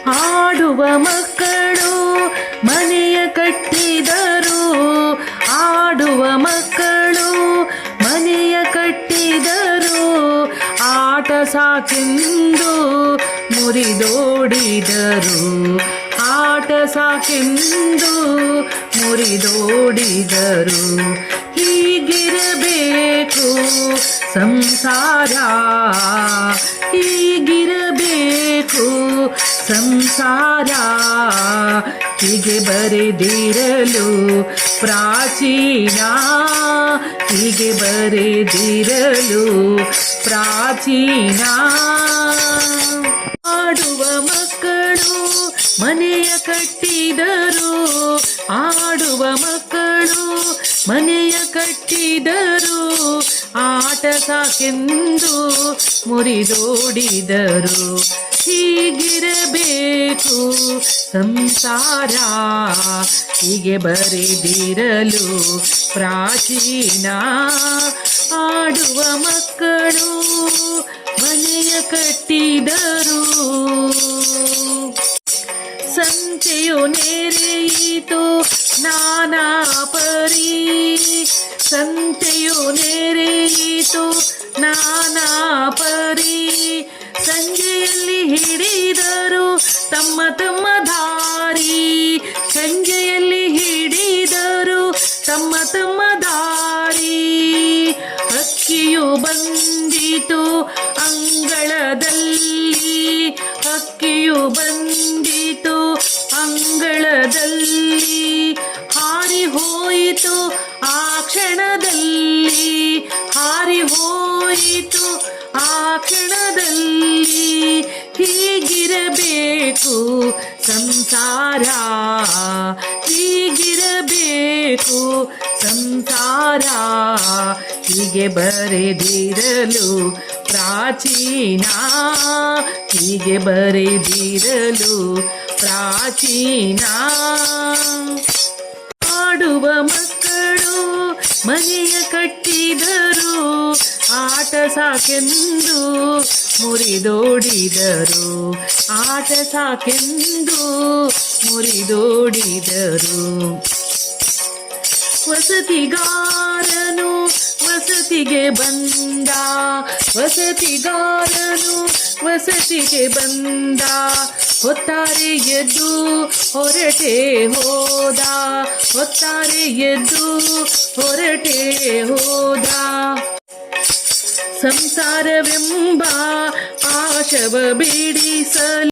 ಆಡುವ ಮಕ್ಕಳು ಮನೆಯ ಕಟ್ಟಿದರು, ಆಡುವ ಮಕ್ಕಳು ಮನೆಯ ಕಟ್ಟಿದರು, ಆಟ ಸಾಕೆಂದು ಮುರಿದೋಡಿದರು, ಆಟ ಸಾಕೆಂದು ಮುರಿದೋಡಿದರು. ಹೀಗಿರಬೇಕು ಸಂಸಾರ, ಹೀಗಿರಬೇಕು ಸಂಸಾರ, ಹೀಗೆ ಬರೆದಿರಲು ಪ್ರಾಚೀನ, ಹೀಗೆ ಬರೆದಿರಲು ಪ್ರಾಚೀನ. ಆಡುವ ಮಕ್ಕಳು ಮನೆಯ ಕಟ್ಟಿದರು, ಆಡುವ ಮಕ್ಕಳು ಮನೆಯ ಕಟ್ಟಿದರು, ಆಟ ಸಾಕೆಂದು ಮುರಿದೋಡಿದರು. ಹೀಗಿರಬೇಕು ಸಂಸಾರ, ಹೀಗೆ ಬರೆದಿರಲು ಪ್ರಾಚೀನ. ಆಡುವ ಮಕ್ಕಳು ಮನೆಯ ಕಟ್ಟಿದರು. ಸಂತೆಯು ನೆರೆಯಿತು ನಾನಾ ಪರಿ, ಸಂತೆಯು ನೆರೆಯಿತು ನಾನಾ ಪರಿ, ಸಂಜೆಯಲ್ಲಿ ಹಿಡಿದರು ತಮ್ಮ ತಮ್ಮ ದಾರಿ, ಸಂಜೆಯಲ್ಲಿ ಹಿಡಿದರು ತಮ್ಮ ತಮ್ಮ ದಾರಿ. ಹಕ್ಕಿಯು ಬಂದಿತು ಅಂಗಳದಲ್ಲಿ, ಹಕ್ಕಿಯು ಬಂದಿತು ಅಂಗಳದಲ್ಲಿ, ಹಾರಿ ಹೋಯಿತು ಆ ಕ್ಷಣದಲ್ಲಿ, ಹಾರಿ ಹೋಯಿತು ಆ ಕ್ಷಣದಲ್ಲಿ. ಹೀಗಿರಬೇಕು ಸಂಸಾರ, ಹೀಗಿರಬೇಕು ಸಂಸಾರ, ಹೀಗೆ ಬರೆದಿರಲು ಪ್ರಾಚೀನ, ಹೀಗೆ ಬರೆದಿರಲು ಪ್ರಾಚೀನ. ಆಡುವ ಮಕ್ಕಳು ಮನೆಯ ಕಟ್ಟಿದರು, ಆಟ ಸಾಕೆಂದು ಮುರಿದೋಡಿದರು, ಆಟ ಸಾಕೆಂದು ಮುರಿದೋಡಿದರು. ವಸತಿಗಾರನು ವಸತಿಗೆ ಬಂದ, ವಸತಿಗಾರನು ವಸತಿಗೆ ಬಂದ, ಹೊತ್ತಾರೆ ಎದ್ದು ಹೊರಟೆ ಹೋದ, ಹೊತ್ತಾರೆ ಎದ್ದು ಹೊರಟೆ ಹೋದ. ಸಂಸಾರವೆಂಬ ಪಾಶವ ಬಿಡಿಸಲು